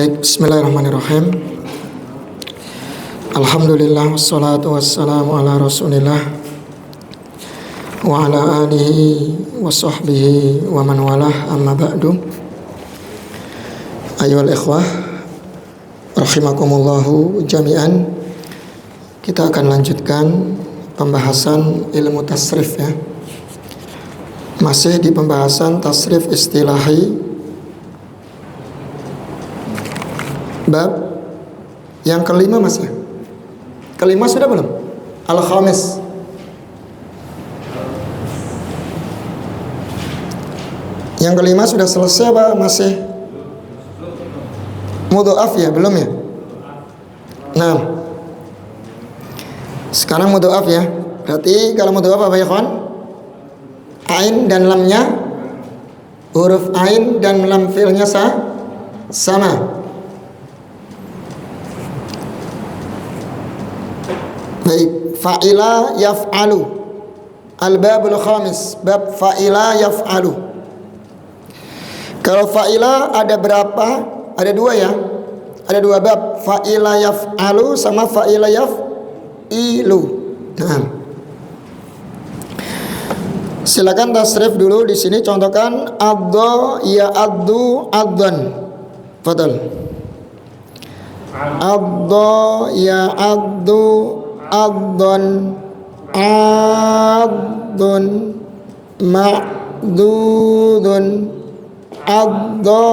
Baik, bismillahirrahmanirrahim. Alhamdulillah, wassalatu wassalamu ala rasulillah wa ala alihi wa sahbihi wa man walah, amma ba'du. Ayyuhal ikhwah rahimakumullahu jami'an. Kita akan lanjutkan pembahasan ilmu tasrif ya. Masih di pembahasan tasrif istilahi, bab yang kelima mas ya. Kelima sudah belum? Al-khamis. Yang kelima sudah selesai apa masih mudhoaf ya? Belum ya? Nah, sekarang mudhoaf ya. Berarti kalau mudhoaf apa ya kawan? Ain dan lamnya, huruf ain dan lam fi'ilnya sama. Baik, fa'ila yaf'alu. Al-babul khamis, bab fa'ila yaf'alu. Kalau fa'ila ada berapa? Ada dua ya. Ada dua bab, fa'ila yaf'alu sama fa'ila yaf'ilu. Nah, silakan tasrif dulu di sini. Contohkan addo ya'addu addan. Fadal. Addo ya'addu addan, addun, ma'dudun, addo,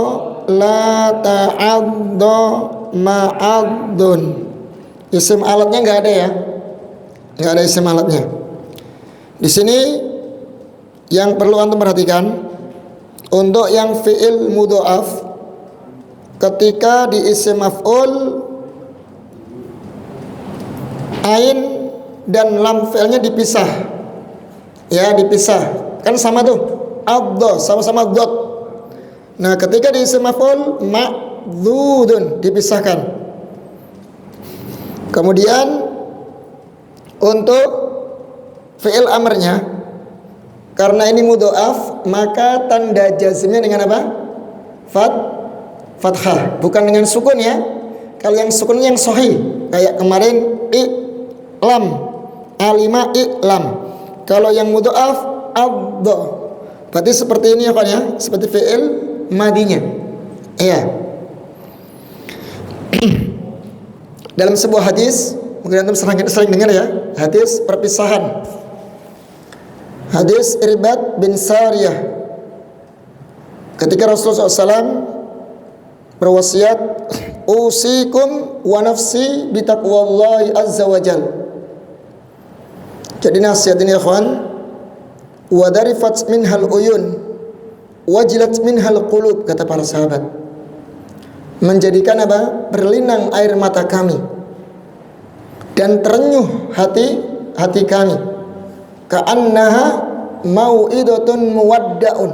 la ta'addo, ma'addun. Isim alatnya nggak ada ya, nggak ada isim alatnya. Di sini yang perlu antum perhatikan, untuk yang fi'il mudhoaf, ketika di isim maf'ul ain dan lam fi'ilnya dipisah. Ya, dipisah. Kan sama tuh. Addo sama-sama dot. Nah, ketika di isim maf'ul ma'dzudun dipisahkan. Kemudian untuk fi'il amrnya, karena ini mudhoaf, maka tanda jazmnya dengan apa? Fathah, bukan dengan sukun ya. Kalau yang sukunnya yang sahih, kayak kemarin lam, alima lam. Kalau yang mudhoaf addo. Berarti seperti ini ya kan ya, seperti fi'il madinya. Iya. Dalam sebuah hadis, mungkin antum sering dengar ya, hadis perpisahan. Hadis Irbad bin Sariyah. Ketika Rasulullah SAW berwasiat, usikum wa nafsi bitaqwallahi azza wa jal. Jadi nasihat ini ya kawan, wadarifat minhal uyun wajilat minhal qulub, kata para sahabat. Menjadikan apa? Berlinang air mata kami dan terenyuh hati kami. Ka'annaha mau'idatun muwadda'un.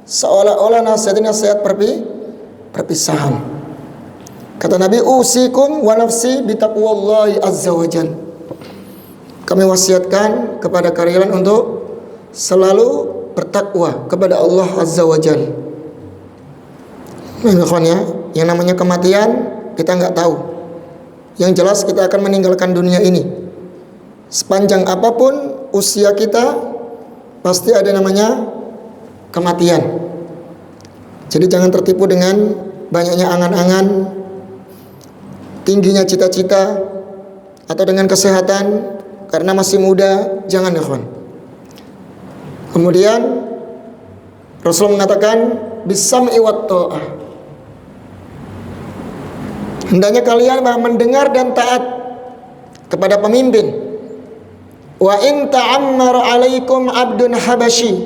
Seolah-olah nasihat ini nasihat perpisahan. Kata Nabi, usikum wa nafsi bitaqwallahi azza wa jal. Kami wasiatkan kepada kalian untuk selalu bertakwa kepada Allah azza wa jal. Yang namanya kematian kita nggak tahu. Yang jelas kita akan meninggalkan dunia ini. Sepanjang apapun usia kita, pasti ada namanya kematian. Jadi jangan tertipu dengan banyaknya angan-angan, tingginya cita-cita, atau dengan kesehatan karena masih muda. Jangan ya kawan. Kemudian Rasul mengatakan bisam'i wat ta'ah. Hendaknya kalian mendengar dan taat kepada pemimpin. Wa in ta'ammara 'alaikum 'abdun habasyi.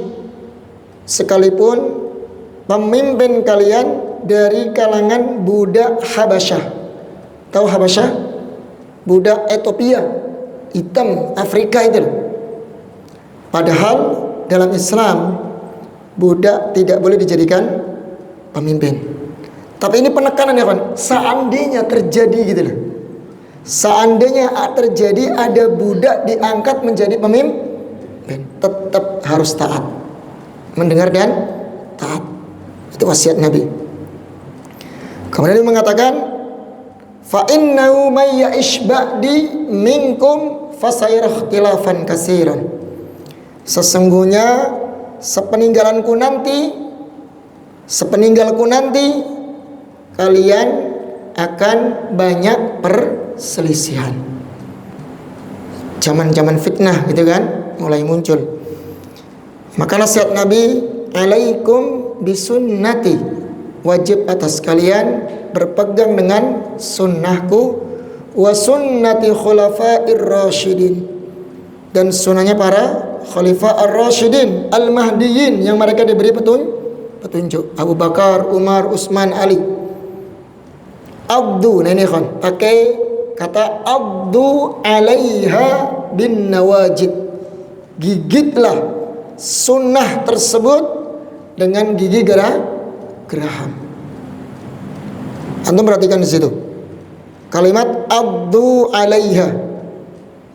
Sekalipun pemimpin kalian dari kalangan budak Habasyah. Tahu Habasyah? Budak Ethiopia, hitam Afrika itu. Padahal dalam Islam budak tidak boleh dijadikan pemimpin. Tapi ini penekanan ya kan. Seandainya terjadi gitu loh. Seandainya terjadi ada budak diangkat menjadi pemimpin, tetap harus taat. Mendengar dan taat. Itu wasiat Nabi. Kemudian dia mengatakan, fa innahu may ya'ish ba'di minkum fasayara ikhtilafan katsiran. Sesungguhnya sepeninggalku nanti kalian akan banyak perselisihan. Zaman-zaman fitnah gitu kan mulai muncul. Maka nasihat Nabi, alaikum bisunnati, wajib atas kalian berpegang dengan sunnahku, wa sunnati khulafa'ir rasyidin, dan sunnahnya para khalifah ar-rasyidin al-mahdiyyin yang mereka diberi petunjuk, Abu Bakar, Umar, Utsman, Ali. Abdu, nah ini kan pakai kata abdu alaiha bin nawajid, gigitlah sunnah tersebut dengan gigi geraham. Antum perhatikan di situ kalimat abdu alaiha,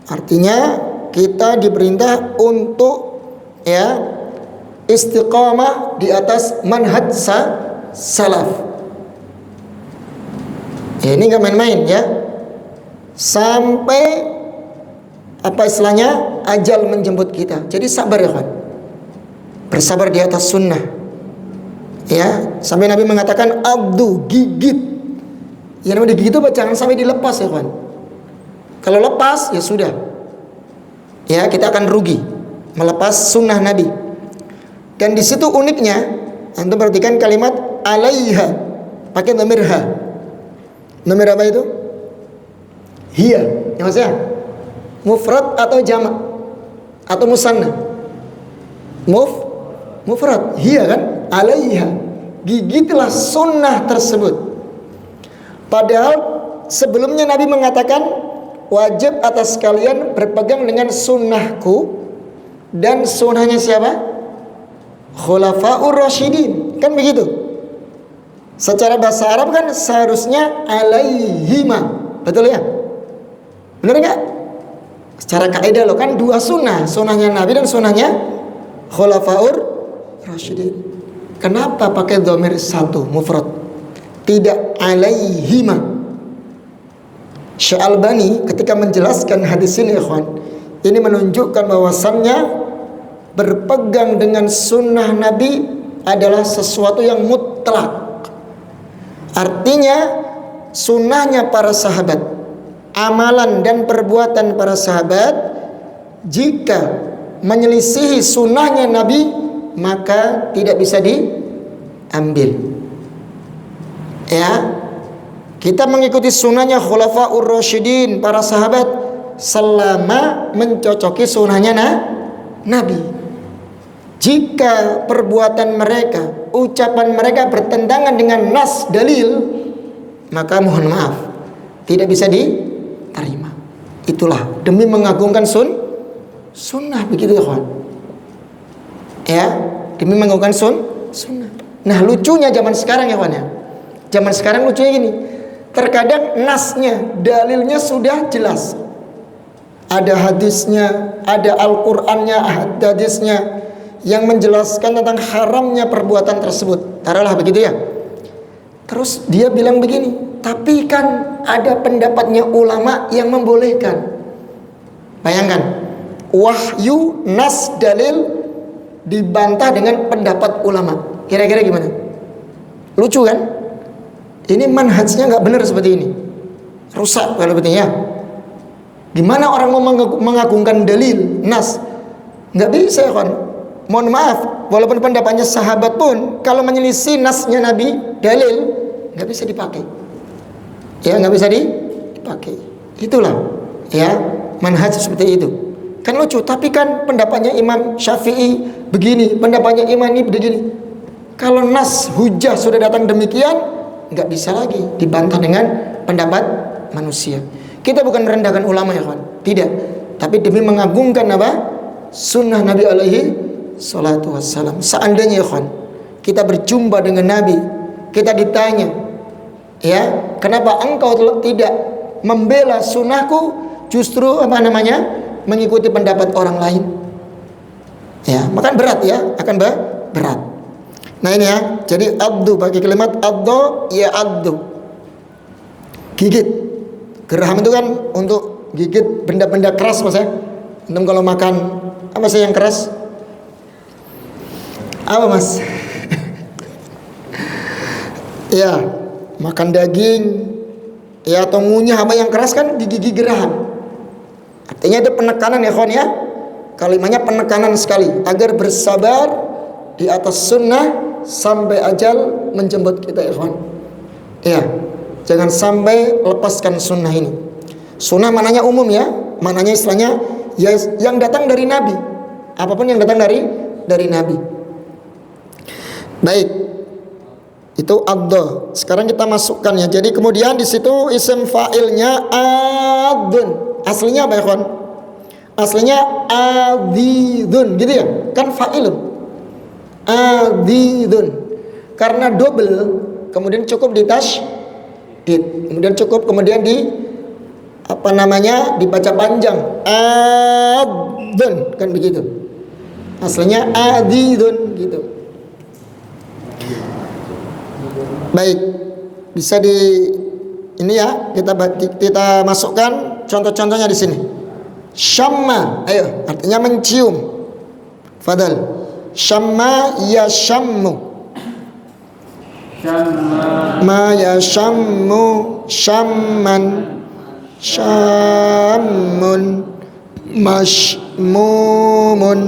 artinya kita diperintah untuk istiqamah di atas manhaj salaf. Ini nggak main-main ya, sampai apa istilahnya ajal menjemput kita. Jadi sabar ya kan, bersabar di atas sunnah ya, sampai Nabi mengatakan abdu, gigit. Ya namanya digigit itu jangan sampai dilepas ya kan. Kalau lepas ya sudah, ya kita akan rugi melepas sunnah Nabi. Dan di situ uniknya, antum perhatikan kalimat alaiha pakai dhamir ha. Dhamir apa itu? Hiya. Ya maksudnya mufrad atau jamak atau musanna? Mufrad. Hiya kan? Alaiha. Gigitlah sunnah tersebut. Padahal sebelumnya Nabi mengatakan wajib atas kalian berpegang dengan sunnahku, dan sunnahnya siapa? Khulafaur Rasyidin, kan begitu. Secara bahasa Arab kan seharusnya alaihima, betul ya? Benar nggak? Secara kaidah loh, kan dua sunnah, sunnahnya Nabi dan sunnahnya Khulafaur Rasyidin. Kenapa pakai dhamir satu mufrad, tidak alaihima? Syekh Albani ketika menjelaskan hadis ini, ikhwan, ini menunjukkan bahwasannya berpegang dengan sunnah Nabi adalah sesuatu yang mutlak. Artinya sunnahnya para sahabat, amalan dan perbuatan para sahabat, jika menyelisihi sunnahnya Nabi maka tidak bisa diambil. Ya, kita mengikuti sunnahnya Khulafaur Rasyidin para sahabat selama mencocoki sunnahnya Nabi. Jika perbuatan mereka, ucapan mereka bertentangan dengan nas dalil, maka mohon maaf, tidak bisa diterima. Itulah demi mengagungkan sunnah, begitu ya kawan. Ya, demi mengagungkan sunnah. Nah, lucunya zaman sekarang ya kawan ya. Zaman sekarang lucunya gini, terkadang nasnya, dalilnya sudah jelas, ada hadisnya, ada Al-Qur'annya, ada hadisnya yang menjelaskan tentang haramnya perbuatan tersebut. Taruhlah begitu ya. Terus dia bilang begini, tapi kan ada pendapatnya ulama yang membolehkan. Bayangkan, wahyu nas dalil dibantah dengan pendapat ulama. Kira-kira gimana? Lucu kan? Ini manhajnya nggak benar seperti ini. Rusak kalau begini ya. Gimana orang mau mengagungkan dalil nas? Nggak bisa ya kan? Mohon maaf, walaupun pendapatnya sahabat pun kalau menyelisih nasnya Nabi, dalil, nggak bisa dipakai. Ya, nggak bisa dipakai. Itulah ya manhaj seperti itu. Kan lucu, tapi kan pendapatnya Imam Syafi'i begini, pendapatnya Imam ini begini. Kalau nas hujah sudah datang demikian, nggak bisa lagi dibantah dengan pendapat manusia. Kita bukan merendahkan ulama ya kawan, tidak, tapi demi mengagungkan apa? Sunnah Nabi alaihi salatu wassalam. Seandainya ya kawan, kita berjumpa dengan Nabi, kita ditanya, ya, kenapa engkau tidak membela sunnahku, justru apa namanya, mengikuti pendapat orang lain? Ya, maka berat ya, akan berat. Nah ini ya, jadi addu pakai kalimat addu ya addu. Gigit. Geraham itu kan untuk gigit benda-benda keras Mas ya. Antum kalau makan apa sih yang keras? Apa Mas? Ya, makan daging ya atau ngunyah apa yang keras kan digigit geraham. Artinya itu penekanan ya kawan ya. Kalimatnya penekanan sekali agar bersabar di atas sunnah sampai ajal menjemput kita ikhwan. Ya, jangan sampai lepaskan sunnah ini. Sunnah mananya umum ya, mananya istilahnya ya yang datang dari Nabi. Apapun yang datang dari Nabi. Baik. Itu adda. Sekarang kita masukkan ya. Jadi kemudian di situ isim fa'ilnya adun. Aslinya apa ya ikhwan? Aslinya adidun gitu ya. Kan fa'ilun. Adidun. Karena double kemudian cukup di tasydid, kemudian cukup kemudian di apa namanya dibaca panjang adun kan begitu. Aslinya adidun gitu. Baik, bisa di ini ya kita masukkan contoh-contohnya di sini. Syamma, ayo artinya mencium. Fadal. Syamma ya syammu. Ma ya syammu syamman syammun mashmumun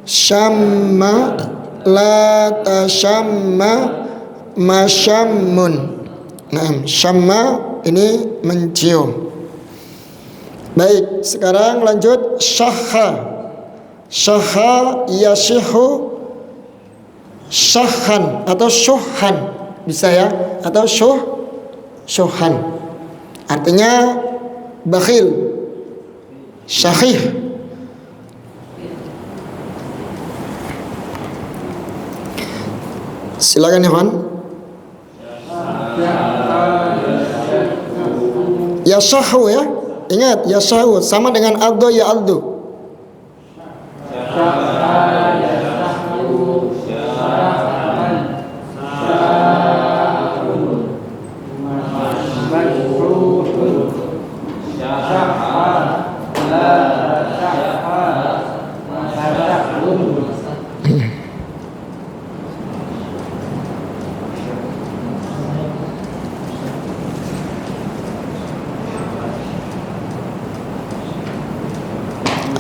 syamma la tasyamma masyammun. Nah, syamma ini mencium. Baik, sekarang lanjut syahha. Syahha yashihu syahhan atau syuhhan bisa ya, atau syuhhan artinya bakhil, syahih. Silakan ya Juan. Yashahu ya, ingat yashahu sama dengan addo ya addu.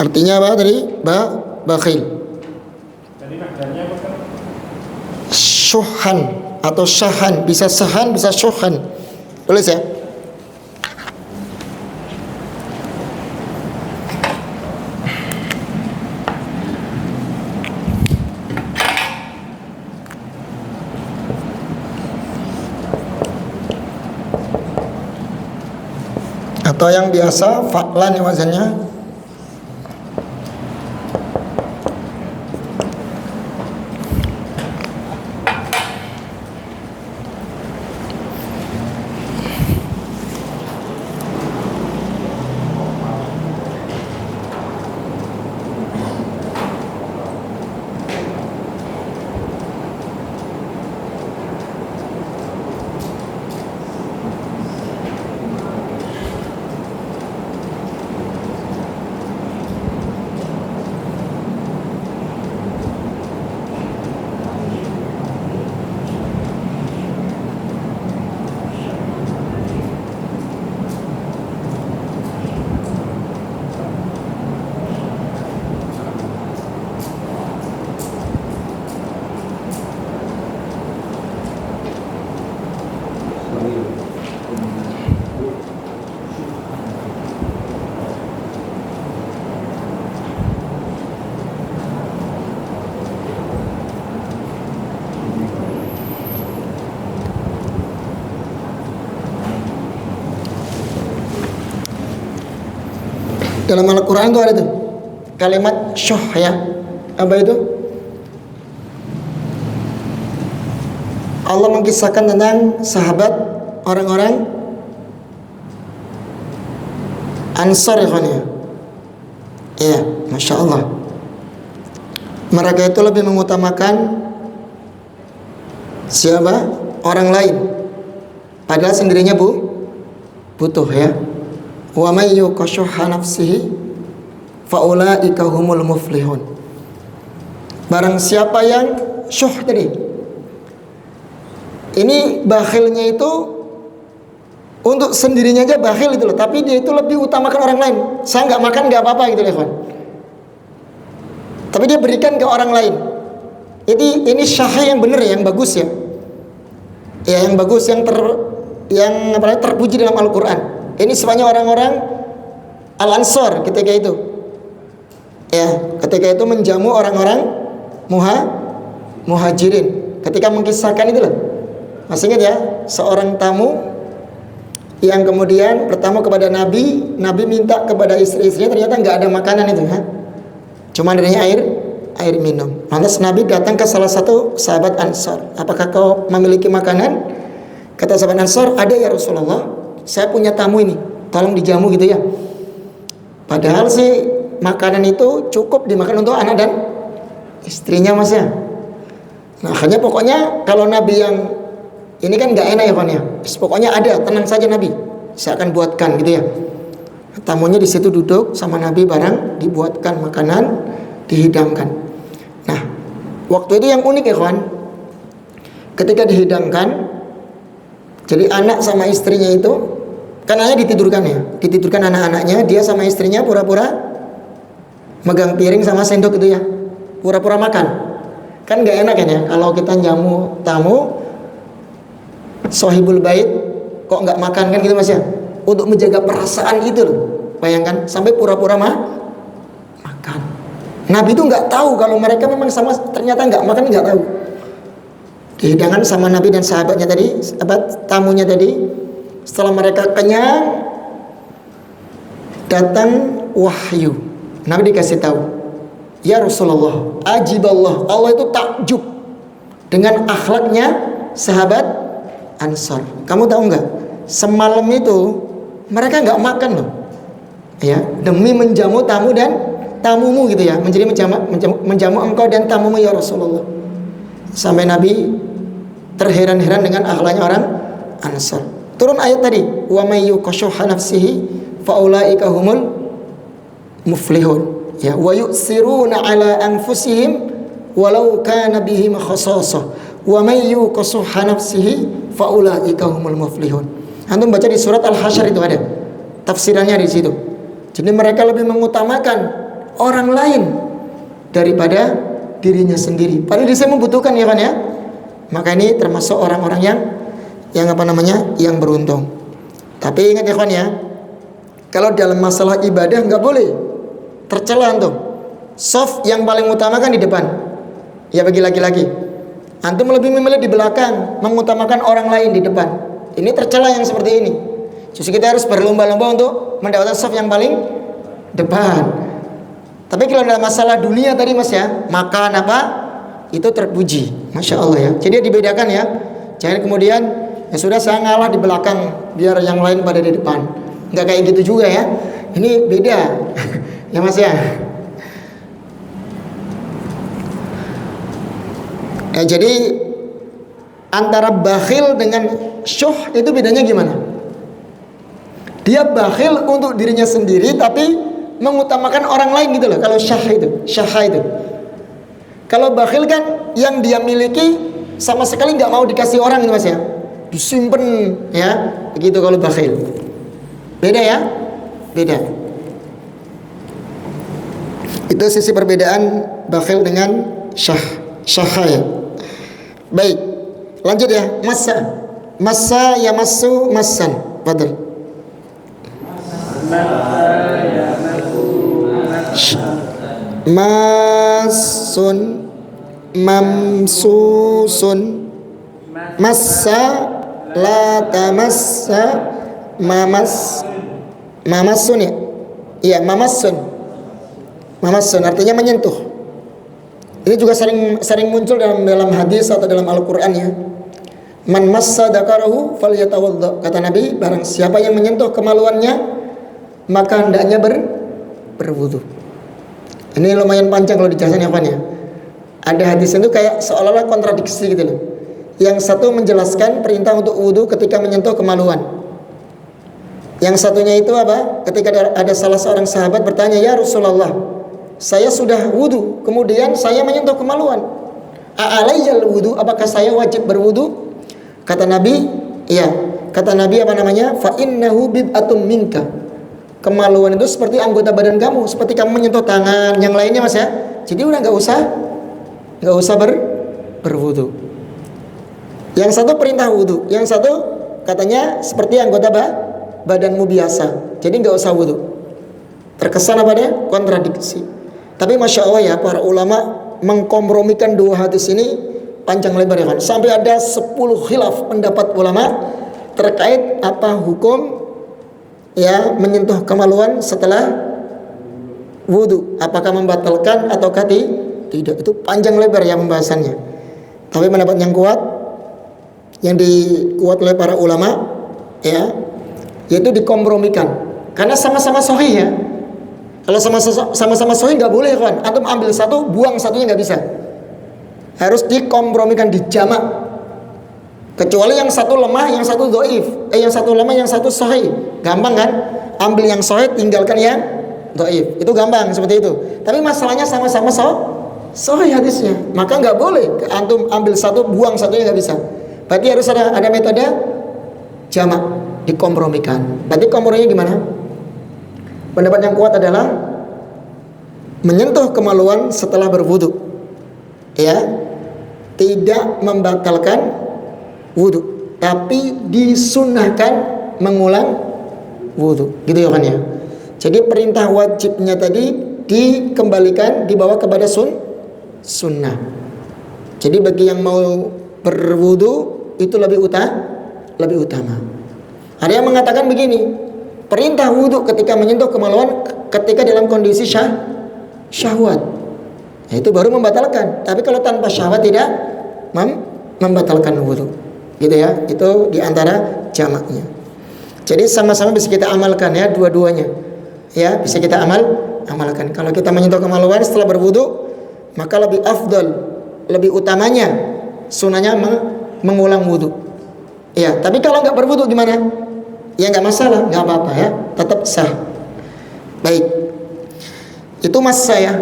Artinya apa tadi? Bakhil. Syuhan atau syahan, bisa sahan, bisa syuhan. Tulis ya. Atau yang biasa fa'lan ya wazannya. Dalam Al-Quran itu ada tuh kalimat syuh ya. Apa itu? Allah mengisahkan tentang sahabat orang-orang Ansar ya kan ya. Iya, Masya Allah. Mereka itu lebih mengutamakan siapa? Orang lain. Padahal sendirinya butuh ya. Wa may yuqashuha nafsihi faulaika humul muflihun. Barang siapa yang syuh tadi, ini bakhilnya itu untuk sendirinya aja bakhil itu loh, tapi dia itu lebih utamakan orang lain. Saya nggak makan nggak apa-apa gitu loh, tapi dia berikan ke orang lain. Ini syahih yang benar, yang bagus ya. Ya, yang bagus, yang terpuji dalam Al-Qur'an. Ini sebenarnya orang-orang Al-Ansor ketika itu. Ya, ketika itu menjamu orang-orang Muhajirin. Ketika mengisahkan itu loh. Masih ingat ya, seorang tamu yang kemudian bertamu kepada Nabi minta kepada istri-istrinya, ternyata nggak ada makanan itu ya. Cuma adanya air minum. Lantas Nabi datang ke salah satu sahabat Ansor. Apakah kau memiliki makanan? Kata sahabat Ansor, ada ya Rasulullah. Saya punya tamu ini, tolong dijamu gitu ya. Padahal sih makanan itu cukup dimakan untuk anak dan istrinya mas ya. Nah akhirnya pokoknya kalau Nabi yang ini kan nggak enak ya Pak ya. Pokoknya ada, tenang saja Nabi, saya akan buatkan gitu ya. Tamunya di situ duduk sama Nabi, barang dibuatkan makanan, dihidangkan. Nah waktu itu yang unik ya kawan, ketika dihidangkan, jadi anak sama istrinya itu kan anaknya ditidurkan anak-anaknya, dia sama istrinya pura-pura megang piring sama sendok itu ya, pura-pura makan. Kan nggak enak kan ya kalau kita jamu tamu sohibul bait kok nggak makan kan gitu mas ya. Untuk menjaga perasaan itu loh, bayangkan sampai pura-pura makan. Nabi itu nggak tahu kalau mereka memang sama, ternyata nggak makan, nggak tahu. Hidangan sama Nabi dan sahabatnya tadi, tamunya tadi, setelah mereka kenyang, datang wahyu. Nabi dikasih tahu, ya Rasulullah, ajiballah, Allah itu takjub dengan akhlaknya sahabat Ansar. Kamu tahu nggak? Semalam itu mereka nggak makan loh, ya, demi menjamu tamu dan tamumu gitu ya, menjamu engkau dan tamumu ya Rasulullah. Sampai Nabi terheran-heran dengan akhlaknya orang Ansar. Turun ayat tadi, wa may yuqashuha nafsihi faulaika humul muflihun. Ya, wa yusiruna ala anfusihim walau kana bihim khasasah. Wa may yuqashuha nafsihi faulaika humul muflihun. Antum baca di surat Al-Hasyr itu ada tafsirannya di situ. Jadi mereka lebih mengutamakan orang lain daripada dirinya sendiri. Padahal dia membutuhkan ya kan ya. Maka ini termasuk orang-orang yang beruntung. Tapi ingat ya kawan ya, kalau dalam masalah ibadah nggak boleh tercela tuh. Soft yang paling utama kan di depan. Ya bagi laki-laki. Antum lebih memilih di belakang, mengutamakan orang lain di depan. Ini tercela yang seperti ini. Justru kita harus berlomba-lomba untuk mendapatkan soft yang paling depan. Tapi kalau dalam masalah dunia tadi mas ya, makan apa itu terpuji, masya Allah ya. Jadi dibedakan ya. Jangan kemudian ya sudah saya ngalah di belakang biar yang lain pada di depan. Nggak kayak gitu juga ya. Ini beda ya mas ya. Jadi antara bakhil dengan syuh itu bedanya gimana? Dia bakhil untuk dirinya sendiri tapi mengutamakan orang lain gitu loh. Kalau syah itu. Kalau bakhil kan yang dia miliki sama sekali nggak mau dikasih orang gitu mas ya, disimpan ya, begitu kalau bakhil. Beda ya, beda. Itu sisi perbedaan bakhil dengan syah ya. Baik, lanjut ya. Massa ya masu massan. Fadl. Masun mamsusun massa la tamassa mamasun ya. Iya, mamasun artinya menyentuh. Ini juga sering muncul dalam hadis atau dalam Al-Qur'an ya. Man massa dzakarahu falyatawadda. Kata Nabi, barang siapa yang menyentuh kemaluannya maka hendaknya berwudu. Ini lumayan panjang kalau dijelaskan ya Pan ya. Ada hadis itu kayak seolah-olah kontradiksi gitu loh. Yang satu menjelaskan perintah untuk wudu ketika menyentuh kemaluan. Yang satunya itu apa? Ketika ada salah seorang sahabat bertanya, "Ya Rasulullah, saya sudah wudu, kemudian saya menyentuh kemaluan. A'alayyal wudu, apakah saya wajib berwudu?" Kata Nabi, iya. Kata Nabi apa namanya? Fa innahu bid'atum minka. Kemaluan itu seperti anggota badan kamu, seperti kamu menyentuh tangan, yang lainnya Mas ya. Jadi udah nggak usah berwudu. Yang satu perintah wudu, yang satu katanya seperti anggota badanmu biasa, jadi nggak usah wudu. Terkesan apa deh? Kontradiksi. Tapi masya Allah ya, para ulama mengkompromikan dua hadis ini panjang lebar ya kan. Sampai ada 10 khilaf pendapat ulama terkait apa hukum ya menyentuh kemaluan setelah wudu. Apakah membatalkan ataukah tidak? Itu panjang lebar ya pembahasannya. Tapi pendapat yang kuat, yang dikuat oleh para ulama ya, yaitu dikompromikan karena sama-sama sahih ya. Kalau sama-sama sahih nggak boleh kan, antum ambil satu buang satunya nggak bisa, harus dikompromikan, dijamak. Kecuali yang satu lemah, yang satu dhaif, yang satu lemah, yang satu sahih, gampang kan, ambil yang sahih tinggalkan yang dhaif, itu gampang seperti itu. Tapi masalahnya sama-sama sahih hadisnya, maka nggak boleh antum ambil satu buang satunya, nggak bisa. Berarti harus ada metode jamak, dikompromikan. Berarti komprominya gimana? Pendapat yang kuat adalah menyentuh kemaluan setelah berwudu, ya, tidak membatalkan wudu, tapi disunnahkan mengulang wudu, gitu ya kan ya. Jadi perintah wajibnya tadi dikembalikan, dibawa kepada sunnah. Jadi bagi yang mau berwudu itu lebih utama. Ada yang mengatakan begini, perintah wudu ketika menyentuh kemaluan ketika dalam kondisi syahwat, ya, itu baru membatalkan. Tapi kalau tanpa syahwat tidak membatalkan wudu, gitu ya. Itu diantara jamaknya. Jadi sama-sama bisa kita amalkan ya, dua-duanya ya, bisa kita amalkan. Kalau kita menyentuh kemaluan setelah berwudu, maka lebih afdal, lebih utamanya sunahnya mengulang wudu. Ya, tapi kalau nggak berwudu gimana? Ya nggak masalah, nggak apa-apa ya, tetap sah. Baik, itu mas saya.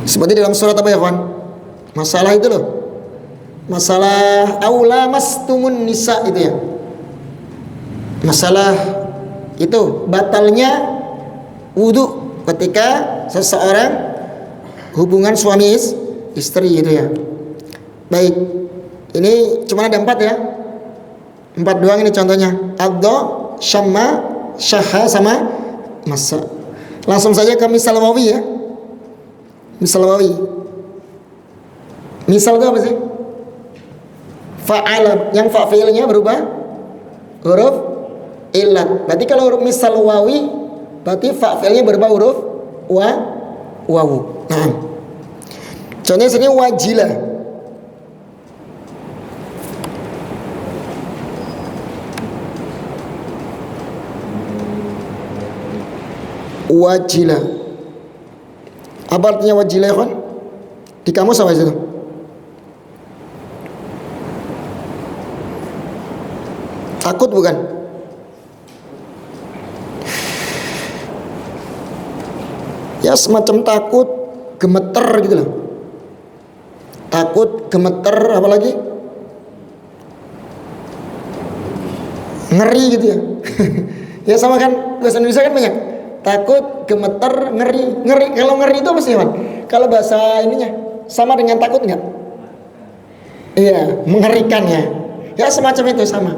Seperti dalam surat apa ya kawan? Masalah itu loh, masalah aula mastumun nisa itu ya. Masalah itu batalnya wudu ketika seseorang hubungan suami istri itu ya. Baik, ini cuma ada 4 ya, 4 doang ini contohnya. Addo, syamma, syaha sama masa. Langsung saja ke misal wawi ya. Misal wawi. Misal itu apa sih? Fa'ala, yang fa'ilnya berubah huruf illat. Berarti kalau huruf misal wawi, berarti fa'ilnya berubah huruf wawu. Nah, contohnya sini wajilah. Wajilah. Apa artinya wajilah ya kan? Di kamus apa itu? Takut bukan? Ya semacam takut, gemeter gitu loh. Takut, gemeter, apalagi ngeri gitu ya. Ya sama kan, bahasa Indonesia kan banyak. Takut, gemeter, ngeri. Kalau ngeri itu apa sih, Wan? Kalau bahasa ininya sama dengan takut enggak? Iya, mengerikan ya. Ya semacam itu sama.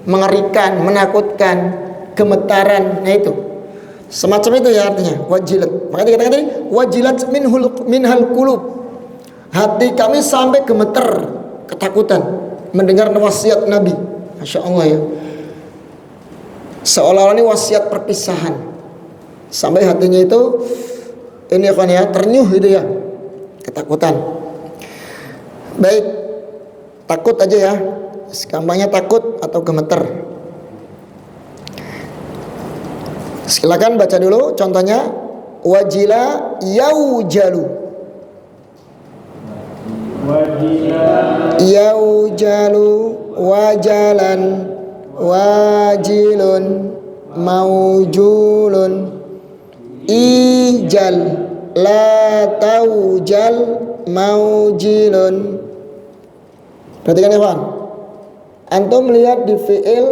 Mengerikan, menakutkan, gemetaran, nah itu. Semacam itu ya artinya, wajilat. Makanya dikatakan tadi, wajilat minhal qulub. Hati kami sampai gemeter, ketakutan mendengar wasiat Nabi. Masya Allah ya. Seolah-olah ini wasiat perpisahan. Sampai hatinya itu ini kan ya, ternyuh gitu ya, ketakutan. Baik, takut aja ya, gampangnya takut atau gemeter. Silakan baca dulu contohnya. Wajila yaujalu. yaujalu wajalan wajilun maujulun ijal la taujal maujilun. Perhatikan ya kawan, antum lihat di fi'il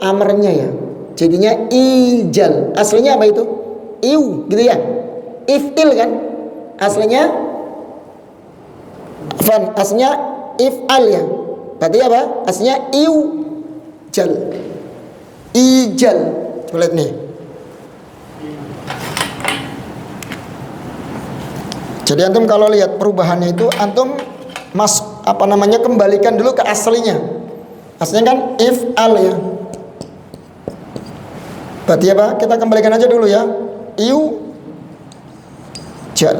amarnya ya, jadinya ijal. Aslinya apa itu? Iu gitu ya, if'il kan aslinya, aslinya if'al ya, berarti apa? Aslinya iu jal, ijal. Coba lihat nih. Jadi antum kalau lihat perubahannya itu antum kembalikan dulu ke aslinya. Aslinya kan if'al ya. Berarti apa? Kita kembalikan aja dulu ya. Iu jal.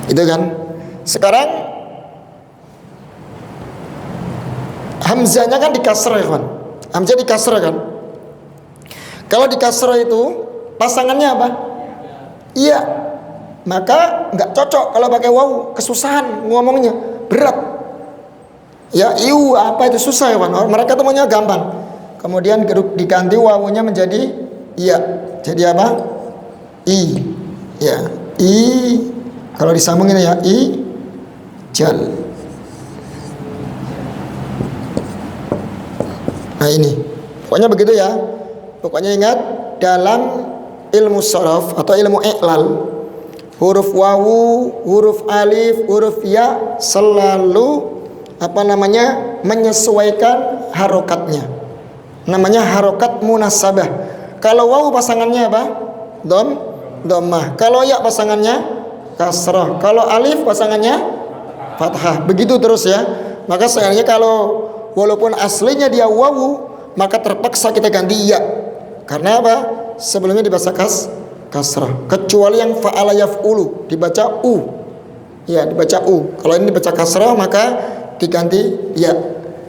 Itu kan. Sekarang hamzahnya kan di kasrah ya kan. Hamzah di kasrah kan. Kalau di kasrah itu pasangannya apa? Iya. Maka nggak cocok kalau pakai wawu, kesusahan ngomongnya, berat. Ya, iu apa itu susah ya kan. Mereka tuh maunya gampang. Kemudian diganti wawunya menjadi iya. Jadi apa? I. Ya, i. Kalau disambungin ya i jal. Nah ini. Pokoknya begitu ya. Pokoknya ingat dalam ilmu sharaf atau ilmu i'lal, huruf wawu, huruf alif, huruf ya selalu menyesuaikan harokatnya. Namanya harokat munasabah. Kalau wawu pasangannya apa? Dhammah. Kalau ya pasangannya kasrah. Kalau alif pasangannya fathah. Begitu terus ya. Maka sebenarnya kalau walaupun aslinya dia wawu, maka terpaksa kita ganti ya. Karena apa? Sebelumnya dibaca kasrah. Kecuali yang fa'ala yaf'ulu dibaca u. Ya, dibaca u. Kalau ini dibaca kasrah maka diganti ya.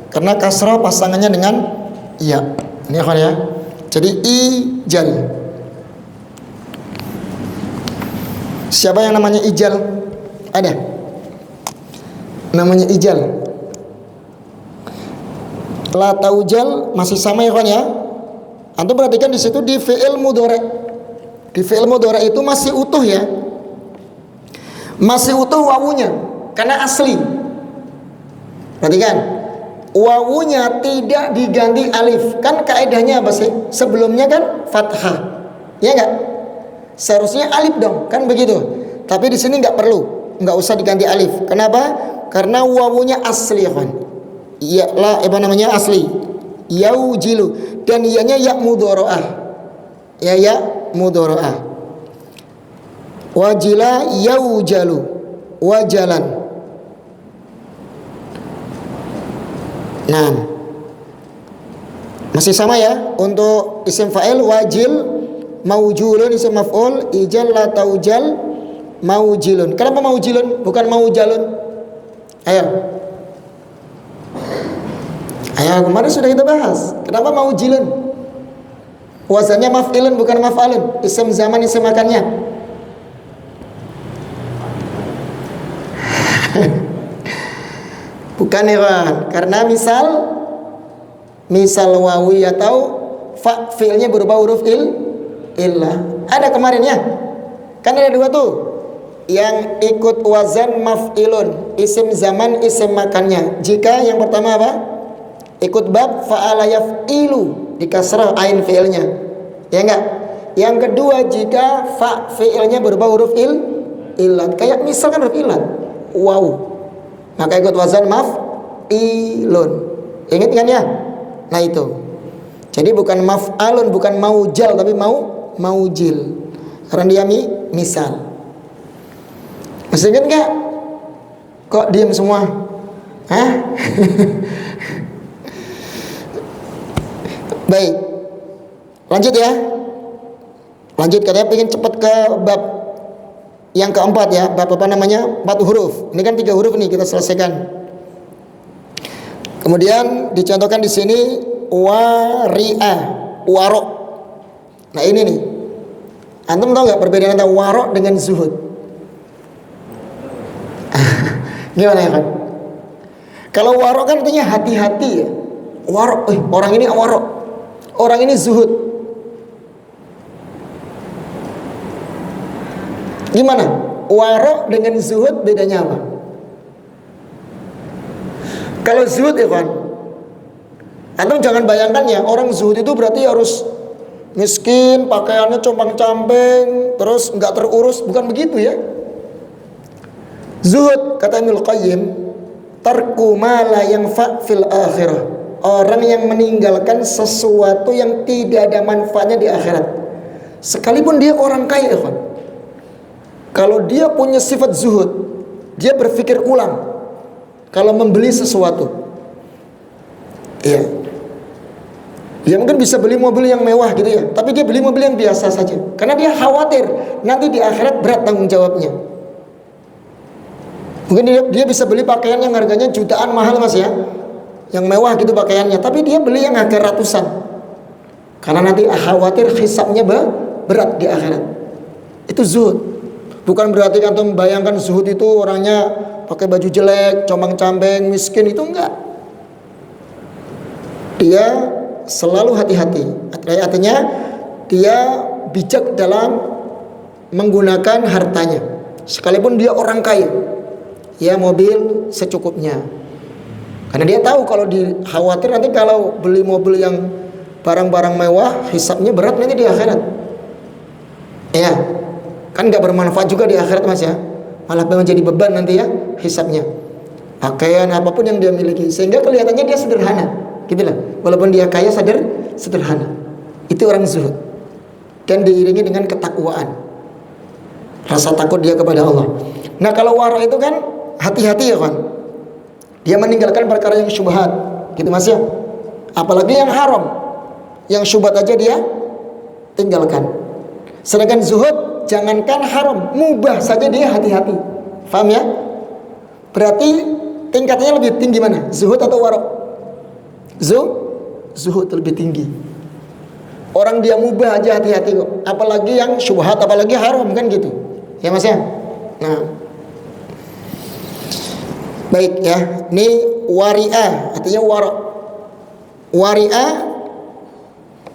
Karena kasrah pasangannya dengan ya. Ini kan ya. Jadi ijal. Siapa yang namanya ijal? Ada? Namanya ijal. La taujal masih sama ya kan ya? Antum perhatikan di situ di fi'il mudhari. Di fi'il mudhari itu masih utuh ya. Masih utuh wawunya karena asli. Perhatikan. Wawunya tidak diganti alif. Kan kaidahnya apa sih? Sebelumnya kan fathah. Ya enggak? Seharusnya alif dong, kan begitu. Tapi di sini enggak perlu. Enggak usah diganti alif. Kenapa? Karena wawunya asli kan. Ya lah asli. Yaujilu, dan ianya ya mudharaah. Ya mudharaah. Wajila yaujalu, wajalan. Nah, masih sama ya untuk isim fa'il wajil, maujulun isim maf'ul, ijal la taujal, maujilun. Kenapa maujilun bukan maujalun? Ayo, kemarin sudah kita bahas. Kenapa maujilun? Wazannya maf'ilun bukan maf'alun. Isim zaman, isim makannya. Bukan ya kan? Karena misal wawi atau fa fi'ilnya berubah huruf illah. Ada kemarin ya? Kan ada dua tuh. Yang ikut wazan maf'ilun, isim zaman, isim makannya. Jika yang pertama apa? Ikut bab fa'ala yaf'ilu di kasrah ain fi'ilnya. Ya enggak? Yang kedua jika fa fi'ilnya berubah huruf illah. Kayak misalkan huruf illah. Wow. Maka ikut wazan maf'ilun. Ingat kan ya? Nah itu. Jadi bukan maf'alun, bukan maujal, tapi maujil. Karena dia misal. Masih ingat enggak? Kok diam semua? Hah? Baik. Lanjut ya. Lanjut, katanya pengen cepat ke bab yang keempat ya. Bab apa namanya? 4 huruf. Ini kan 3 huruf nih kita selesaikan. Kemudian dicontohkan di sini wari'a, warok. Nah ini nih. Antum tahu nggak perbedaan antara warok dengan zuhud? Gimana ya kan? Kalau warok kan artinya hati-hati ya. Warok, orang ini warok, orang ini zuhud. Gimana? Warok dengan zuhud bedanya apa? Kalau zuhud ya kan, antum jangan bayangkan ya, orang zuhud itu berarti harus miskin, pakaiannya compang-camping, terus nggak terurus, bukan begitu ya. Zuhud kata Ibnul Qayyim, tarku ma la yanfa' fil akhirah. Orang yang meninggalkan sesuatu yang tidak ada manfaatnya di akhirat. Sekalipun dia orang kaya kan, kalau dia punya sifat zuhud, dia berpikir ulang kalau membeli sesuatu. Ya, dia mungkin bisa beli mobil yang mewah gitu ya, tapi dia beli mobil yang biasa saja, karena dia khawatir nanti di akhirat berat tanggung jawabnya. Mungkin dia bisa beli pakaian yang harganya jutaan mahal mas ya, yang mewah gitu pakaiannya, tapi dia beli yang harga ratusan, karena nanti khawatir hisabnya berat di akhirat. Itu zuhud. Bukan berarti antum bayangkan zuhud itu orangnya pakai baju jelek, comang-camping, miskin, itu enggak. Dia selalu hati-hati. Artinya dia bijak dalam menggunakan hartanya. Sekalipun dia orang kaya, ya mobil secukupnya. Karena dia tahu kalau khawatir nanti kalau beli mobil yang barang-barang mewah, hisabnya berat nanti di akhirat. Ya, kan nggak bermanfaat juga di akhirat mas ya, malah menjadi beban nanti ya hisabnya. Pakaian apapun yang dia miliki, sehingga kelihatannya dia sederhana, gitu lah. Walaupun dia kaya sederhana. Itu orang zuhud. Dan diiringi dengan ketakwaan, rasa takut dia kepada Allah. Nah kalau wara itu kan hati-hati ya kan. Dia meninggalkan perkara yang syubhat, gitu mas ya. Apalagi yang haram, yang syubhat aja dia tinggalkan. Sedangkan zuhud, jangankan haram, mubah saja dia hati-hati. Paham ya? Berarti tingkatnya lebih tinggi mana? Zuhud atau wara? Zuhud lebih tinggi. Orang dia mubah aja hati-hati kok, apalagi yang syubhat, apalagi haram, kan gitu. Ya mas ya. Nah, baik ya. Ini wari'ah, artinya wara. Wari'ah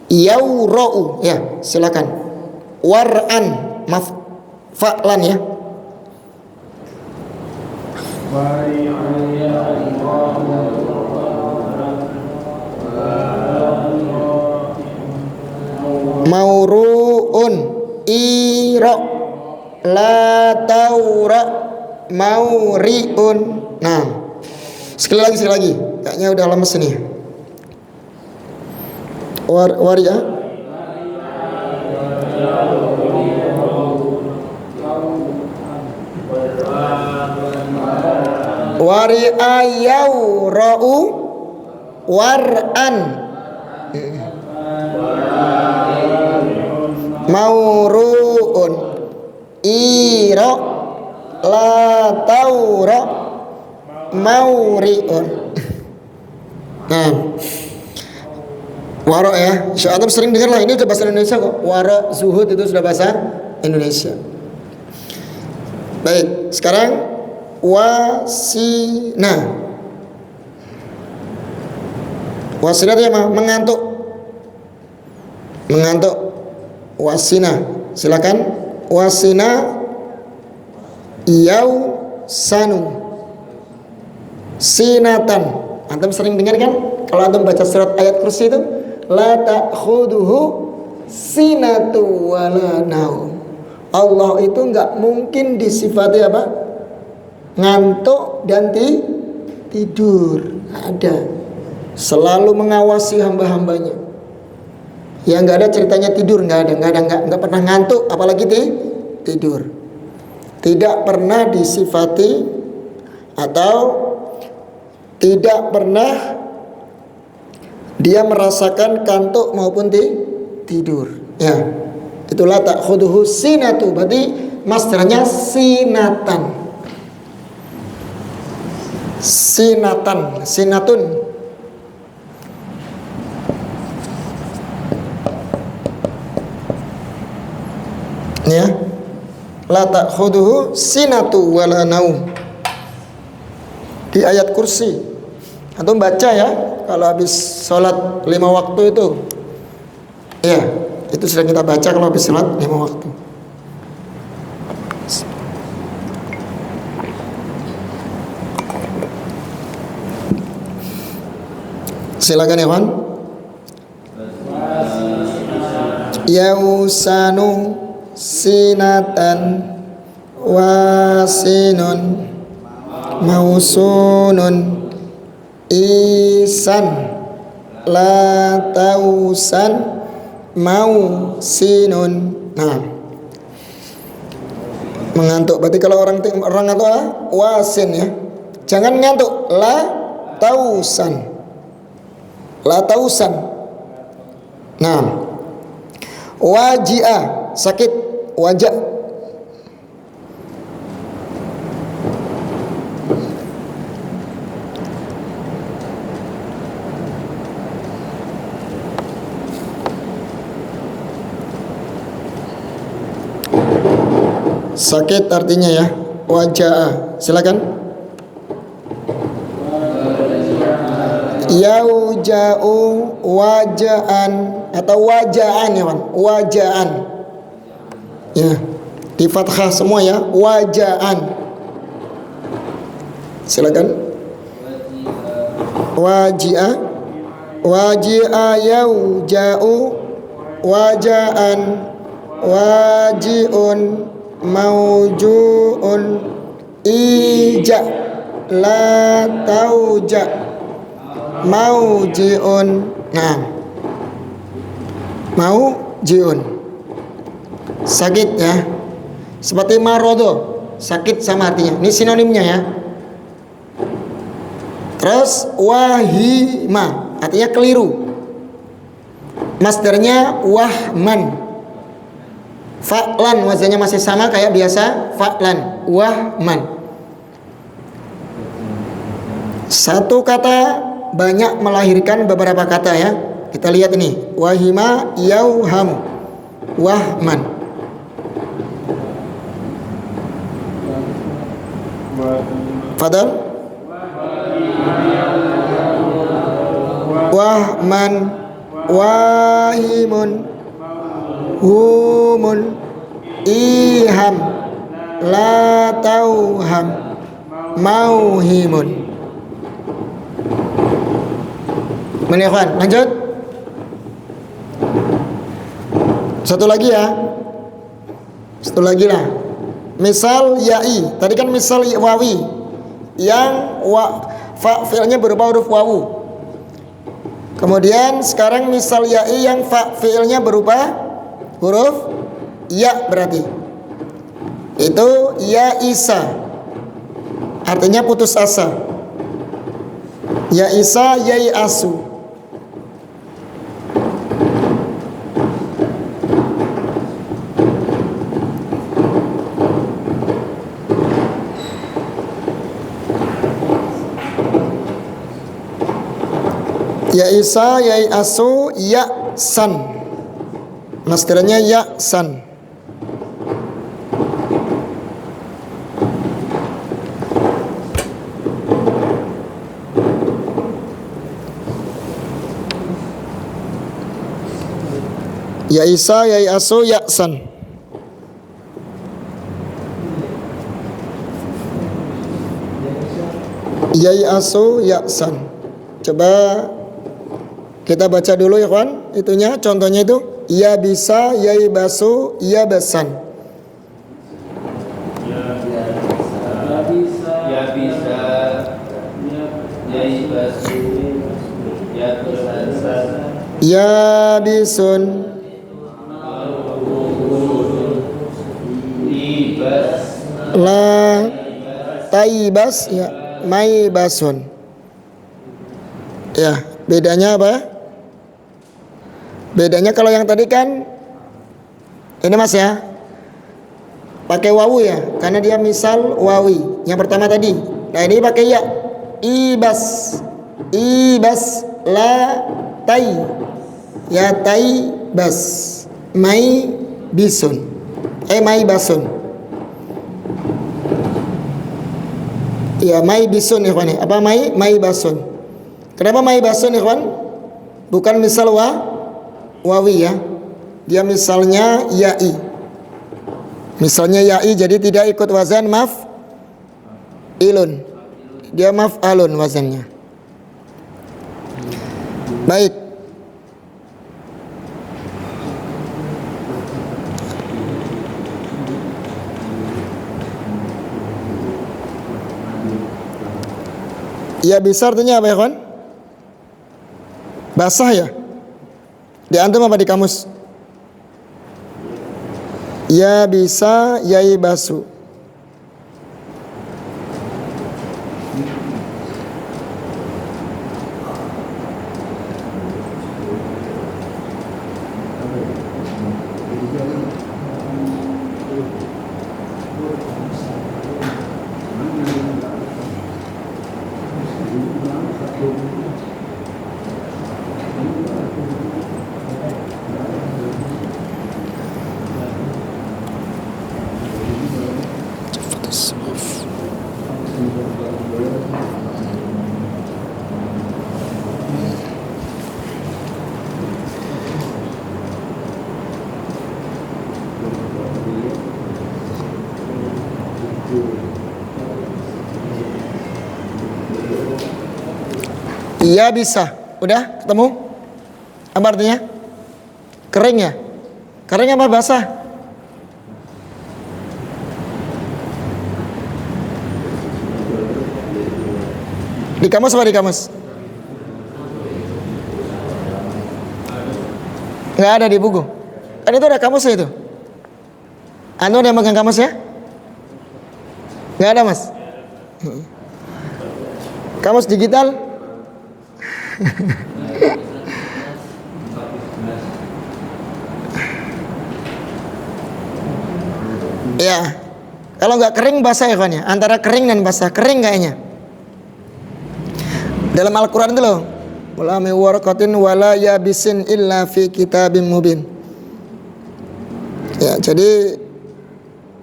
yaura'u, ya silakan. War'an fa'lan ya. Mauru'un ira la taura mauri'un. Nah, sekali lagi kayaknya udah lemes nih. Wari'ah yaura'u war'an mauru'un ira la taura mauri'un. Nah, waro ya, insyaallah sering dengar lah, ini udah bahasa Indonesia kok. Waro, zuhud itu sudah bahasa Indonesia. Baik, sekarang wasina. Wasina itu apa? Mengantuk. Wasina. Silakan. Wasina sanu sinatan. Antum sering dengar kan? Kalau antum baca surat ayat kursi itu, la ta'khuduhu sinatu wala naum. Allah itu enggak mungkin disifati apa? Ngantuk dan tidur. Ada. Selalu mengawasi hamba-hambanya. Ya enggak ada ceritanya tidur, enggak pernah ngantuk, apalagi tidur. Tidak pernah disifati atau tidak pernah dia merasakan kantuk maupun tidur. Ya, itulah ta'khuduhu sinatu, berarti masdarnya sinatan. Sinatun. Ya, la ta'khuduhu sinatu wala naum. di ayat kursi. Antum baca ya kalau habis sholat 5 waktu itu. Iya, itu sudah kita baca kalau habis sholat 5 waktu. Silakan ya, Wan. Yausanu sinatan wasinun mausunun isan la tausan mausinun. Nah, mengantuk berarti kalau orang ngantuk wasin ya. Jangan ngantuk, la tausan. Nah, wajia sakit, wajah. Sakit artinya ya, wajah. Silakan. Yauja'u waja'an atau waja'an ya, Wan. Waja'an. Ya, di fathah semua ya, waja'an. Silakan. Waji'a, waji'a yauja'u waja'an waji'un mauju'un ija la tauja mauji'un. Nah, mauji'un sakit ya, seperti marodo, sakit sama artinya, ini sinonimnya ya. Terus wahima artinya keliru, masdarnya wahman. Fa'lan wazannya masih sama kayak biasa, fa'lan, wahman. Satu kata banyak melahirkan beberapa kata ya. Kita lihat ini, wahima yauham, wahman. Fadal. Wahman, wahimun, humun, iham, la tauham, mauhimun. Menekan, lanjut. Satu lagi ya. Satu lagi lah. Misal ya'i. Tadi kan misal wawi yang fa fi'ilnya berupa huruf wawu. Kemudian sekarang misal ya'i yang fa fi'ilnya berupa huruf ya berarti. Itu ya isa. Artinya putus asa. Ya isa yai asu. Ya isa yai asu ya san. Masdarnya ya san. Ya isa yai asu ya san. Yai asu ya san. Coba kita baca dulu ya kawan, itunya contohnya itu ya bisa yai basu ya besan. Ya bisa yai basu ya besan. Ya bisun la taibas ya mai basun. Ya, bedanya apa? Bedanya kalau yang tadi kan ini Mas ya, pakai wawu ya, karena dia misal wawi. Yang pertama tadi. Nah, ini pakai ya. Ibas la tai. Ya tai bas. Mai bisun. Mai basun. Ya, mai bisun ikhwan. Apa mai? Mai basun. Kenapa mai basun ikhwan? Bukan misal wawi ya. Dia misalnya ya'i. Misalnya ya'i jadi tidak ikut wazan ilun. Dia maf'alun wazannya. Baik. Ya bisa artinya apa ya kawan? Basah ya? Di antum apa di kamus? Ya bisa yai basu. Iya bisa. Udah ketemu? Apa artinya? Kering ya? Kering apa basah? Di kamus apa di kamus? Nggak ada di buku. Kan itu ada kamusnya itu. Anu yang megang kamus ya? Nggak ada mas. Kamus digital? Ya. Kalau nggak kering basah ya kawan ya. Antara kering dan basah. Kering kayaknya. Dalam Al-Quran itu loh, wala mi warqatin wala yabisin illa fi kitabim mubin. Ya, jadi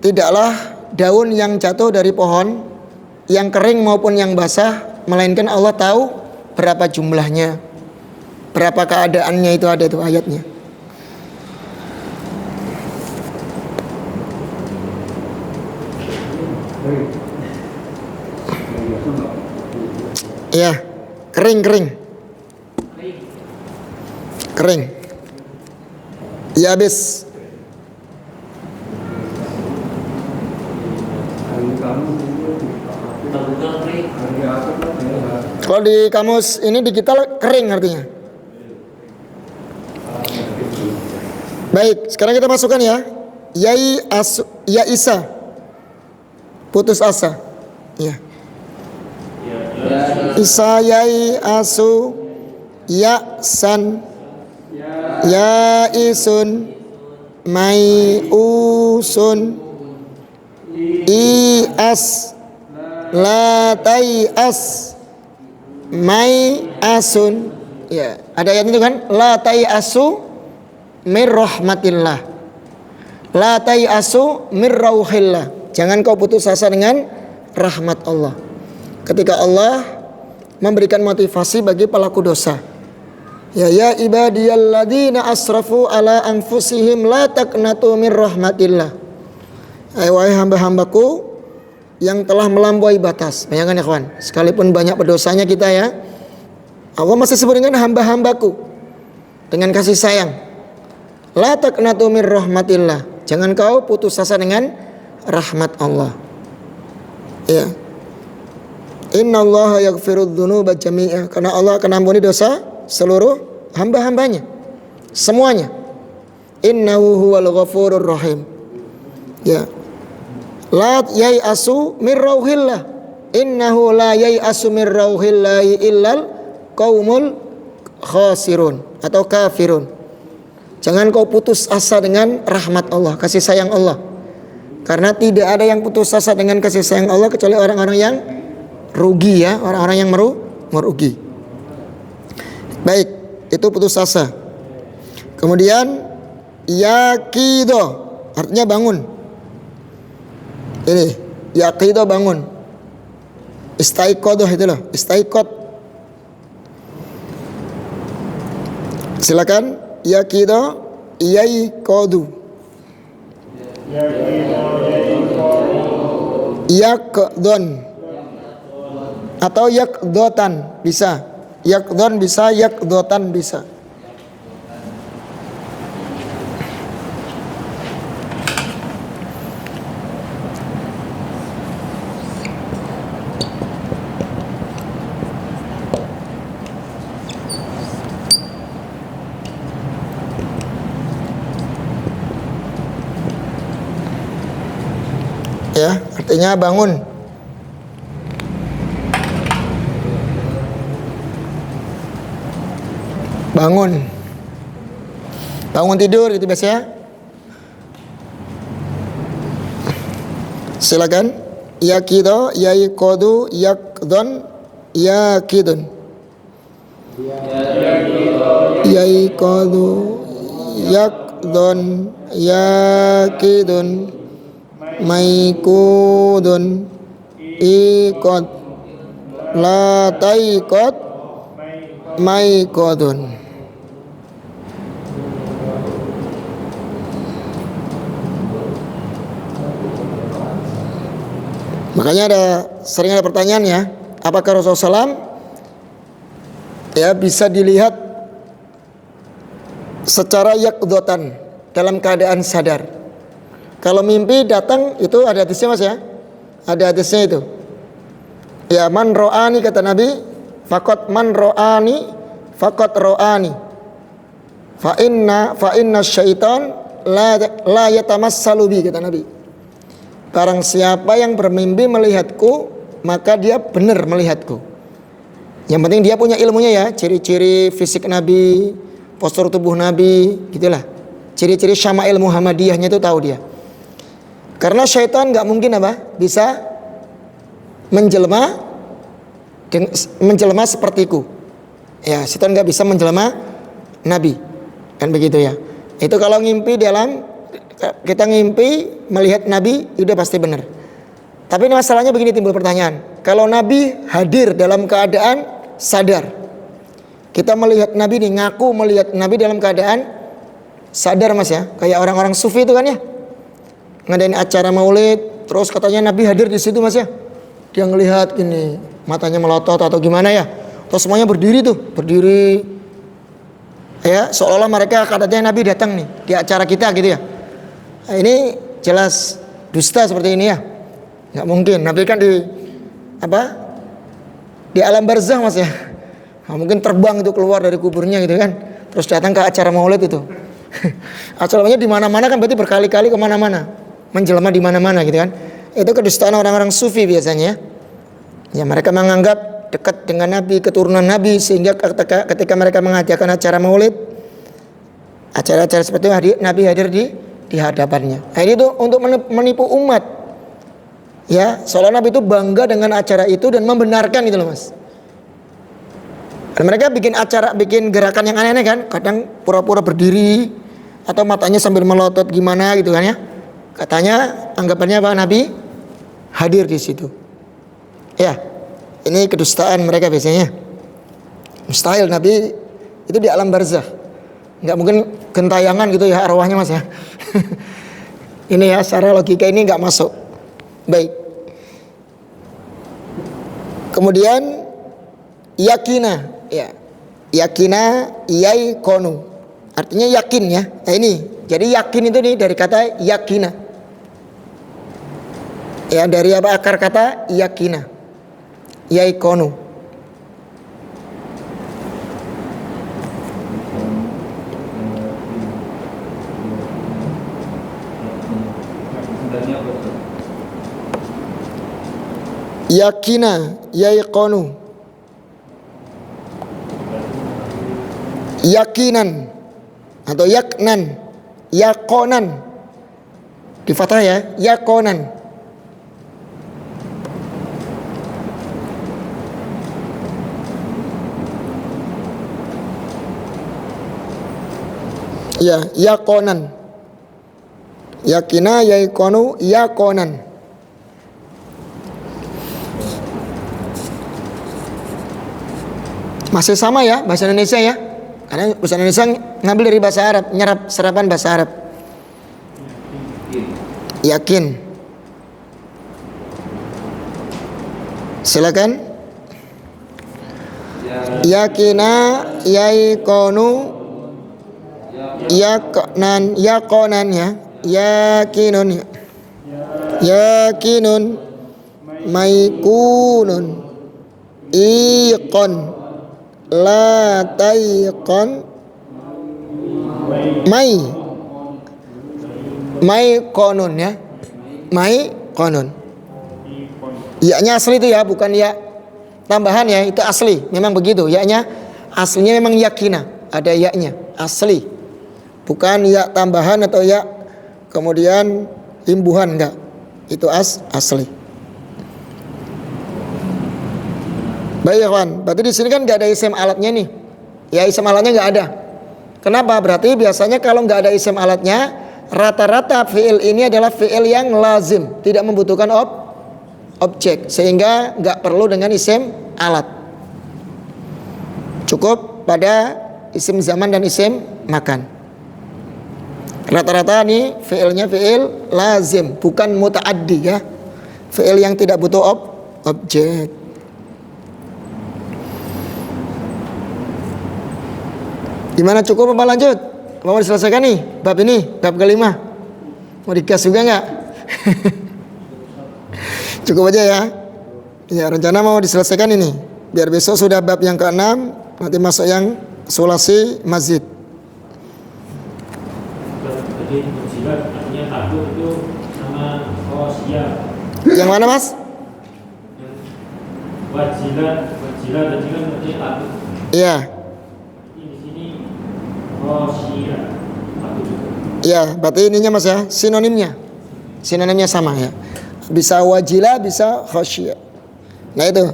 tidaklah daun yang jatuh dari pohon, yang kering maupun yang basah, melainkan Allah tahu berapa jumlahnya, berapa keadaannya, itu ada itu ayatnya. Ya. Kering. Ya habis. Kalau di kamus ini digital kering artinya. Baik, sekarang kita masukkan ya. Ya isa. Putus asa. Ya. Isa yai asu ya san ya isun mai usun i as la tai as mai asun. Ya, ada ayat itu kan, la tai asu mir rahmatillah, la tai asu mir rauhillah. Jangan kau putus asa dengan rahmat Allah. Ketika Allah memberikan motivasi bagi pelaku dosa. Ya ibadiyalladzina asrafu ala anfusihim la taqnatu mir rahmatillah. Wahai hamba-hambaku yang telah melampaui batas. Bayangkan ya kawan, sekalipun banyak berdosanya kita ya, Allah masih sebut dengan hamba-hambaku dengan kasih sayang. La taqnatu mir rahmatillah. Jangan kau putus asa dengan rahmat Allah. Ya. Innallaha yaghfirudz dzunuba jami'a. Karena Allah akan ampuni dosa seluruh hamba-hambanya, semuanya. Innahu huwal ghafurur rahim. Ya. La yai'asu mir rauhillah. Innahu la yai'asu mir rauhillahi illal qaumul khasirun atau kafirun. Jangan kau putus asa dengan rahmat Allah, kasih sayang Allah. Karena tidak ada yang putus asa dengan kasih sayang Allah kecuali orang-orang yang rugi ya, orang-orang yang merugi. Baik, itu putus asa. Kemudian yaqido artinya bangun. Ini yaqido bangun. Istaiqadhah itu loh, istaiqad. Silakan. Yaqidah, yaiqadu. Yaqdon atau yaqdotan bisa. Yaqdon bisa, yaqdotan bisa. Ya, artinya bangun. Bangun. Bangun tidur gitu biasanya. Silakan. Yaqido, yaiqadu, yaqdon, yaqidun. Yaiqadu, yaqdon, yaqidun. Maikudun, iqad, la taiqad, maiqadun. Makanya sering ada pertanyaan ya, apakah Rasulullah SAW ya bisa dilihat secara yaqdotan dalam keadaan sadar? Kalau mimpi datang itu ada hadisnya Mas ya, ada hadisnya itu. Ya man ro'ani kata Nabi, fakot man ro'ani, fakot ro'ani. Fa inna syaitan la yatamassalu bi kata Nabi. Barang siapa yang bermimpi melihatku, maka dia benar melihatku. Yang penting dia punya ilmunya ya, ciri-ciri fisik Nabi, postur tubuh Nabi, gitulah. Ciri-ciri Syama'il Muhammadiyahnya itu tahu dia. Karena syaitan nggak mungkin bisa menjelma sepertiku. Ya, syaitan nggak bisa menjelma Nabi, kan begitu ya. Itu kalau ngimpi kita ngimpi melihat Nabi, udah pasti benar. Tapi ini masalahnya begini, timbul pertanyaan. Kalau Nabi hadir dalam keadaan sadar, kita melihat Nabi nih, ngaku melihat Nabi dalam keadaan sadar Mas ya, kayak orang-orang sufi itu kan ya, ngadain acara maulid, terus katanya Nabi hadir di situ Mas ya. Dia ngelihat gini, matanya melotot atau gimana ya. Terus semuanya berdiri. Ya, seolah-olah mereka katanya Nabi datang nih di acara kita gitu ya. Nah, ini jelas dusta seperti ini ya. Nggak mungkin. Nabi kan di alam barzah Mas ya. Nah, mungkin terbang itu keluar dari kuburnya gitu kan. Terus datang ke acara maulid itu. Acaranya di mana-mana kan, berarti berkali-kali kemana-mana. Menjelma di mana-mana gitu kan. Itu kedustaan orang-orang sufi biasanya. Ya mereka menganggap dekat dengan Nabi, keturunan Nabi, sehingga ketika mereka mengadakan acara maulid, acara-acara seperti itu Nabi hadir di hadapannya. Nah, ini tuh untuk menipu umat. Ya, seolah Nabi itu bangga dengan acara itu dan membenarkan gitu loh Mas. Dan mereka bikin gerakan yang aneh-aneh kan, kadang pura-pura berdiri atau matanya sambil melotot gimana gitu kan ya. Katanya anggapannya Nabi hadir di situ. Ya, ini kedustaan mereka biasanya. Mustahil Nabi itu di alam barzah. Nggak mungkin gentayangan gitu ya arwahnya Mas ya. Ini ya secara logika ini nggak masuk. Baik. Kemudian yakina, ya. Yakina yaiqonu. Artinya yakin ya. Nah ini, jadi yakin itu nih dari kata yakina. Ya dari akar kata yakina, yaiqonu. Yakina, yaiqonu. Yakinan atau yaknan, yakonan. Di fathah ya, yakonan. Ya, yakonan. Yakina, yaikonu, yakonan. Masih sama ya bahasa Indonesia ya. Karena bahasa Indonesia ngambil dari bahasa Arab, nyerap serapan bahasa Arab. Yakin. Silakan. Yakina, yaikonu, yakonan ya. Yakinun ya. Yakinun, maikunun, iqon, la taiqon, mai konun ya. Mai konun. Ya-nya asli itu ya, bukan ya tambahan ya, itu asli. Memang begitu. Ya-nya aslinya memang yakina, ada ya-nya asli. Bukan ya tambahan atau ya kemudian imbuhan, enggak. Itu asli. Baik kawan, berarti di sini kan nggak ada isim alatnya nih. Ya isim alatnya nggak ada. Kenapa? Berarti biasanya kalau nggak ada isim alatnya, rata-rata fiil ini adalah fiil yang lazim, tidak membutuhkan objek, sehingga nggak perlu dengan isim alat. Cukup pada isim zaman dan isim makan. Rata-rata nih fiilnya fiil lazim, bukan mutaaddi ya. Fiil yang tidak butuh objek. Gimana, cukup apa lanjut? Apa mau diselesaikan nih bab ini, bab kelima? Mau digas juga nggak? Cukup aja ya. Ya rencana mau diselesaikan ini, biar besok sudah bab yang ke-6, nanti masuk yang sulasi mazid. Jadi wajilat artinya takut itu sama khosyah. Yang mana mas? Wajilat tadi kan artinya takut. Iya. Di sini khosyah takut juga. Iya, berarti ininya mas ya, sinonimnya sama ya. Bisa wajila, bisa khosyah. Nah itu,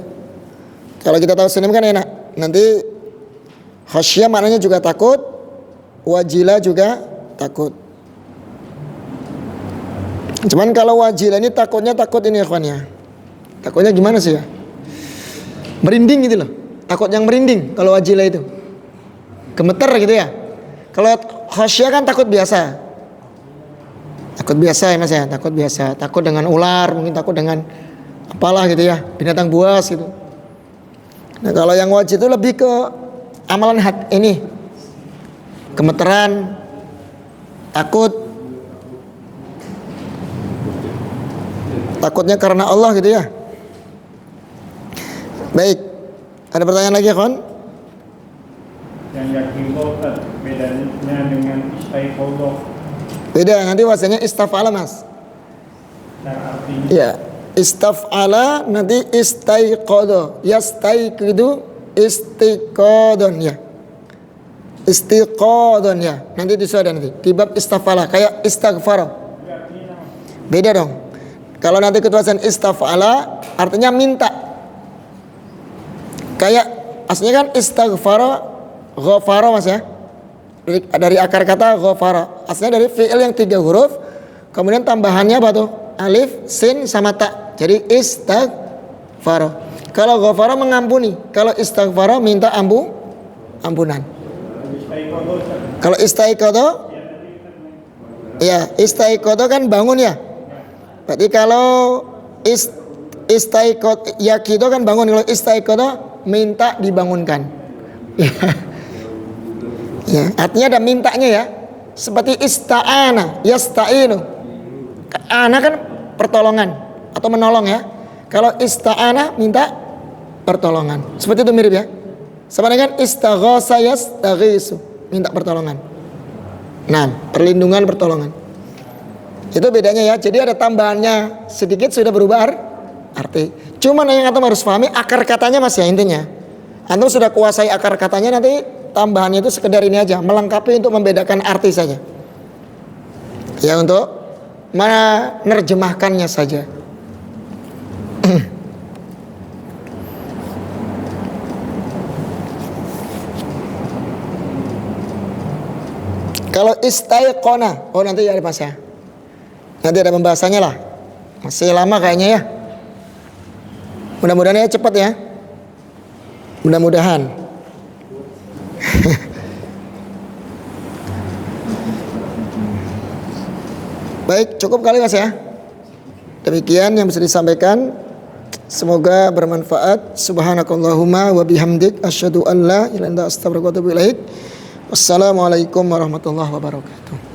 kalau kita tahu sinonim kan enak. Nanti khosyah maknanya juga takut, wajila juga takut. Cuman kalau wajila ini takutnya takut ini ya kawan ya. Takutnya gimana sih ya? Merinding gitu loh. Takut yang merinding kalau wajila itu. Gemeter gitu ya. Kalau khosyah kan takut biasa. Takut biasa ya mas ya, takut biasa. Takut dengan ular, mungkin takut dengan apalah gitu ya, binatang buas gitu. Nah kalau yang wajib itu lebih ke amalan ini. Gemeteran, takut. Takutnya karena Allah gitu ya. Baik, ada pertanyaan lagi ya kawan? Yang yakin kotak bedanya dengan istaiqodoh. Beda, nanti wazannya istaf'ala mas. Dan artinya Ya, istaf'ala nanti istaiqodoh. Yastaiqidu istiqodon ya. Istiqodon ya. Nanti disuada nanti di bab istaf'ala kayak istaghfara. Beda dong. Kalau nanti ketuasan istaf'ala artinya minta. Kayak aslinya kan istaghfara ghafara mas ya. Dari akar kata ghafara. Aslinya dari fi'il yang 3 huruf, kemudian tambahannya apa tuh? Alif, sin sama ta. Jadi istaghfara. Kalau ghafara mengampuni, kalau istaghfara minta ampunan. istaiqodoh. Kalau istaiqodoh, ya istaiqodoh kan bangun ya. Berarti kalau istaiqodoh yakido kan bangun. Kalau istaiqodoh minta dibangunkan. Ya, artinya ada mintanya ya. Seperti ista'ana, yasta'inu. Ana kan pertolongan atau menolong ya. Kalau ista'ana minta pertolongan. Seperti itu mirip ya. Sama dengan istaghasa yastaghisu, minta pertolongan. Nah, perlindungan, pertolongan. Itu bedanya ya. Jadi ada tambahannya sedikit sudah berubah arti. Cuman yang antum harus pahami akar katanya mas ya intinya. Antum sudah kuasai akar katanya, nanti tambahannya itu sekedar ini aja, melengkapi untuk membedakan arti saja. Ya untuk menerjemahkannya saja. Kalau istaiqona, oh nanti ya mas ya. Nanti ada pembahasannya lah. Masih lama kayaknya ya. Mudah-mudahan ya cepat ya. Mudah-mudahan. Baik, cukup kali Mas ya. Demikian yang bisa disampaikan. Semoga bermanfaat. Subhanakallahumma wa bihamdik asyhadu an la ilaha illa anta astaghfiruka wa atubu ilaik. Wassalamualaikum warahmatullahi wabarakatuh.